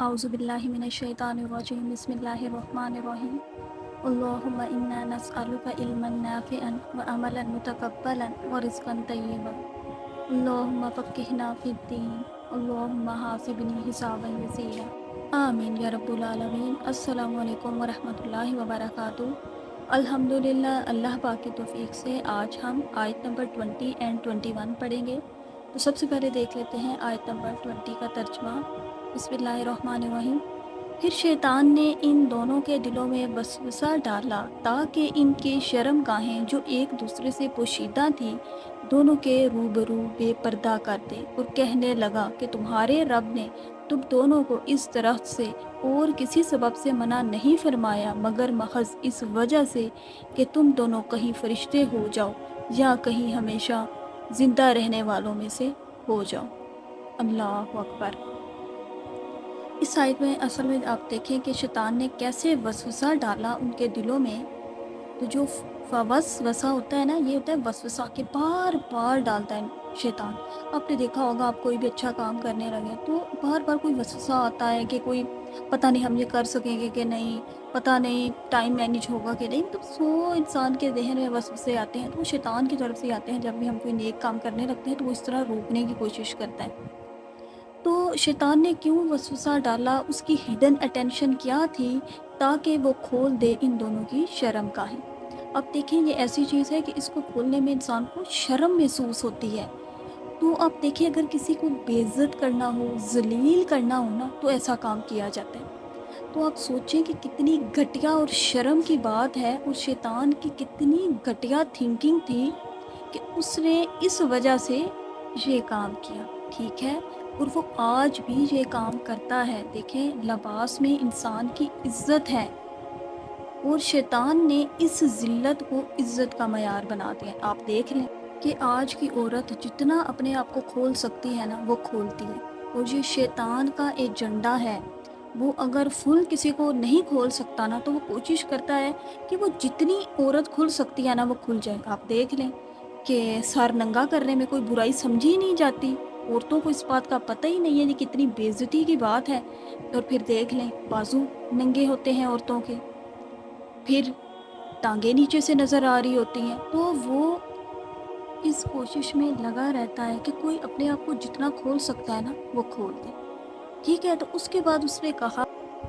अऊज़ु बिल्लाहि मिनश्शैतानिर्रजीम बिस्मिल्लाहिर्रहमानिर्रहीम अल्लाहुम्मा इन्ना नस्अलुका इल्मन नाफ़िअन व अमलन मुतक़ब्बलन व रिज़्क़न तय्यिबन अल्लाहुम्मा फ़क़्क़िहना फ़िद्दीन अल्लाहुम्मा हासिबनी हिसाबन यसीरा आमीन या रब्बुल आलमीन। अस्सलामु अलैकुम व रहमतुल्लाहि व बरकातुहू। अल्हम्दुलिल्लाह, अल्लाह पाक की तौफ़ीक़ से आज हम आयत नंबर 20 एंड 21 पढ़ेंगे। तो सबसे पहले देख लेते हैं आयत नंबर 20 का तर्जुमा। बिस्मिल्लाहिर्रहमानिर्रहीम। फिर शैतान ने इन दोनों के दिलों में वसवसा डाला ताकि इनकी शर्मगाहें जो एक दूसरे से पोशीदा थीं दोनों के रूबरू बेपर्दा कर दे, और कहने लगा कि तुम्हारे रब ने तुम दोनों को इस तरह से और किसी सबब से मना नहीं फरमाया मगर महज इस वजह से कि तुम दोनों कहीं फरिश्ते हो जाओ या कहीं हमेशा ज़िंदा रहने वालों में से हो जाओ। अल्लाह अकबर। इस आयत में असल में आप देखें कि शैतान ने कैसे वसवसा डाला उनके दिलों में। तो जो वसवसा होता है ना, ये होता है वसवसा के बार बार डालता है शैतान। आपने देखा होगा, आप कोई भी अच्छा काम करने लगे तो बार बार कोई वसवसा आता है कि कोई पता नहीं हम ये कर सकेंगे कि नहीं, पता नहीं टाइम मैनेज होगा कि नहीं। तो 100 इंसान के जहन में वसवसे आते हैं, तो वो शैतान की तरफ से आते हैं। जब भी हम कोई नेक काम करने लगते हैं तो वो इस तरह रोकने की कोशिश करता है। तो शैतान ने क्यों वसवसा डाला, उसकी हिडन अटेंशन क्या थी, ताकि वो खोल दे इन दोनों की शर्मगाहें। अब देखें, ये ऐसी चीज़ है कि इसको खोलने में इंसान को शर्म महसूस होती है। तो आप देखिए, अगर किसी को बेइज्जत करना हो, जलील करना हो ना, तो ऐसा काम किया जाता है। तो आप सोचें कि कितनी घटिया और शर्म की बात है, और शैतान की कितनी घटिया थिंकिंग थी कि उसने इस वजह से ये काम किया। ठीक है, और वो आज भी ये काम करता है। देखें, लिबास में इंसान की इज्जत है, और शैतान ने इस ज़िल्लत को इज्जत का मयार बना दिया। आप देख लें कि आज की औरत जितना अपने आप को खोल सकती है ना, वो खोलती है। और ये शैतान का एजेंडा है। वो अगर फुल किसी को नहीं खोल सकता ना, तो वो कोशिश करता है कि वो जितनी औरत खुल सकती है ना, वो खुल जाए। आप देख लें कि सर नंगा करने में कोई बुराई समझी ही नहीं जाती। औरतों को इस बात का पता ही नहीं है, ये कितनी बेइज्जती की बात है। और फिर देख लें, बाजू नंगे होते हैं औरतों के, फिर टांगे नीचे से नज़र आ रही होती हैं। तो वो इस कोशिश में लगा रहता है कि कोई अपने आप को जितना खोल सकता है ना, वो खोल दे। ठीक है, तो उसके बाद उसने कहा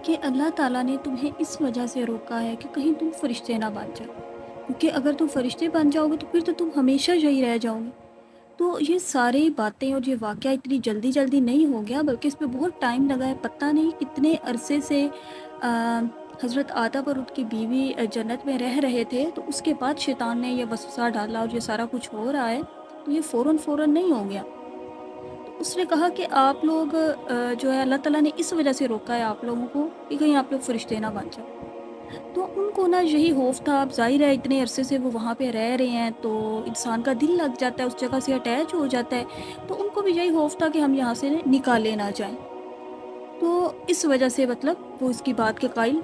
कि अल्लाह ताला ने तुम्हें इस वजह से रोका है कि कहीं तुम फरिश्ते ना बन जाओ, क्योंकि अगर तुम फरिश्ते बन जाओगे तो फिर तो तुम हमेशा यही रह जाओगे। तो ये सारी बातें और ये वाक़या इतनी जल्दी जल्दी नहीं हो गया, बल्कि इस पे बहुत टाइम लगा है। पता नहीं कितने अरसे से हज़रत आदम और उनकी बीवी जन्नत में रह रहे थे। तो उसके बाद शैतान ने ये वसवसा डाला और ये सारा कुछ हो रहा है। तो ये फ़ौरन नहीं हो गया। तो उसने कहा कि आप लोग जो है, अल्लाह ताला ने इस वजह से रोका है आप लोगों को कि कहीं आप लोग फरिश्ते ना बन जाओ। तो उनको ना यही खौफ था। अब ज़ाहिर है, इतने अरसे से वो वहाँ पे रह रहे हैं, तो इंसान का दिल लग जाता है, उस जगह से अटैच हो जाता है। तो उनको भी यही खौफ था कि हम यहाँ से निकाले ना जाएं। तो इस वजह से मतलब वो इसकी बात के कायल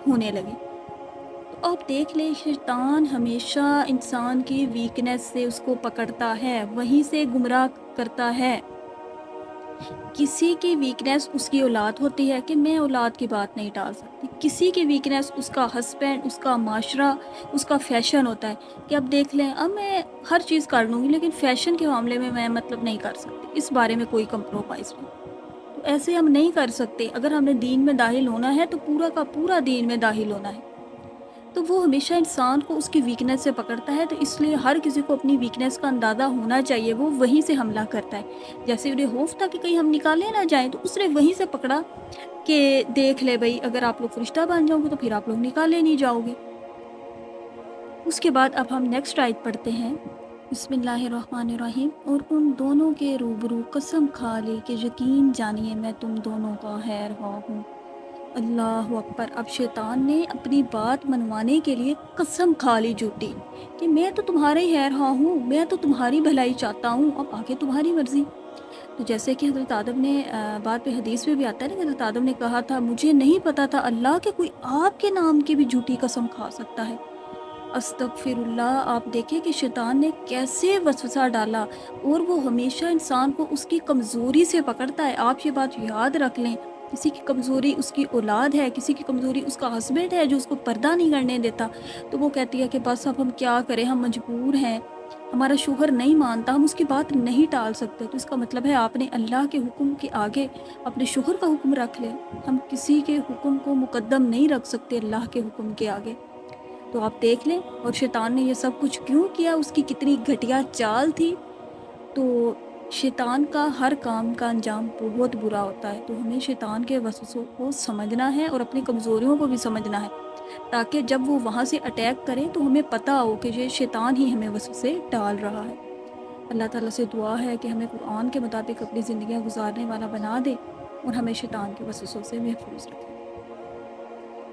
होने लगे। तो आप देख लें, शैतान हमेशा इंसान की वीकनेस से उसको पकड़ता है, वहीं से गुमराह करता है। किसी की वीकनेस उसकी औलाद होती है कि मैं औलाद की बात नहीं टाल सकती। किसी की वीकनेस उसका हस्बैंड, उसका माशरा, उसका फ़ैशन होता है कि अब देख लें, अब मैं हर चीज़ कर लूँगी लेकिन फ़ैशन के मामले में मैं मतलब नहीं कर सकती, इस बारे में कोई कंप्रोमाइज़ नहीं। तो ऐसे हम नहीं कर सकते। अगर हमने दीन में दाखिल होना है तो पूरा का पूरा दीन में दाखिल होना है। तो वो हमेशा इंसान को उसकी वीकनेस से पकड़ता है। तो इसलिए हर किसी को अपनी वीकनेस का अंदाज़ा होना चाहिए, वो वहीं से हमला करता है। जैसे उन्हें खौफ था कि कहीं हम निकाले ना जाएँ, तो उसने वहीं से पकड़ा कि देख ले भई, अगर आप लोग फरिश्ता बन जाओगे तो फिर आप लोग निकाले नहीं जाओगे। उसके बाद अब हम नेक्स्ट आयत पढ़ते हैं। बिस्मिल्लाहिर्रहमानिर्रहीम। और उन दोनों के रूबरू कसम खा ले कि यकीन जानिए मैं तुम दोनों का खैरख्वाह हूँ। अल्लाह अकबर। अब शैतान ने अपनी बात मनवाने के लिए कसम खा ली झूठी कि मैं तो तुम्हारे ही खैरख्वाह हूँ, मैं तो तुम्हारी भलाई चाहता हूँ, अब आगे तुम्हारी मर्ज़ी। तो जैसे कि हज़रत आदम ने बाद में हदीस में भी आता है ना, हज़रत आदम ने कहा था, मुझे नहीं पता था अल्लाह के कोई आपके नाम की भी झूठी कसम खा सकता है। अस्तगफिरुल्लाह। आप देखें कि शैतान ने कैसे वसवसा डाला, और वो हमेशा इंसान को उसकी कमज़ोरी से पकड़ता है। आप ये बात याद रख लें کسی کی کمزوری اس کی اولاد ہے، کسی کی کمزوری اس کا ہسبینڈ ہے جو اس کو پردہ نہیں کرنے دیتا، تو وہ کہتی ہے کہ بس اب ہم کیا کریں، ہم مجبور ہیں، ہمارا شوہر نہیں مانتا، ہم اس کی بات نہیں ٹال سکتے۔ تو اس کا مطلب ہے آپ نے اللہ کے حکم کے آگے اپنے شوہر کا حکم رکھ لیں۔ ہم کسی کے حکم کو مقدم نہیں رکھ سکتے اللہ کے حکم کے آگے۔ تو آپ دیکھ لیں، اور شیطان نے یہ سب کچھ کیوں کیا، اس کی کتنی گھٹیا چال تھی۔ تو شیطان کا ہر کام کا انجام بہت برا ہوتا ہے، تو ہمیں شیطان کے وسوسوں کو سمجھنا ہے اور اپنی کمزوریوں کو بھی سمجھنا ہے، تاکہ جب وہ وہاں سے اٹیک کرے تو ہمیں پتہ ہو کہ یہ شیطان ہی ہمیں وسوسے ڈال رہا ہے۔ اللہ تعالیٰ سے دعا ہے کہ ہمیں قرآن کے مطابق اپنی زندگیاں گزارنے والا بنا دے اور ہمیں شیطان کے وسوسوں سے محفوظ رکھے۔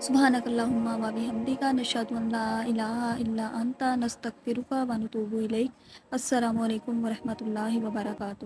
سبحانک اللہم و بحمدک، نشہد ان لا الہ الا انت، نستغفرک و نتوب الیک۔ السلام علیکم ورحمۃ اللہ وبرکاتہ۔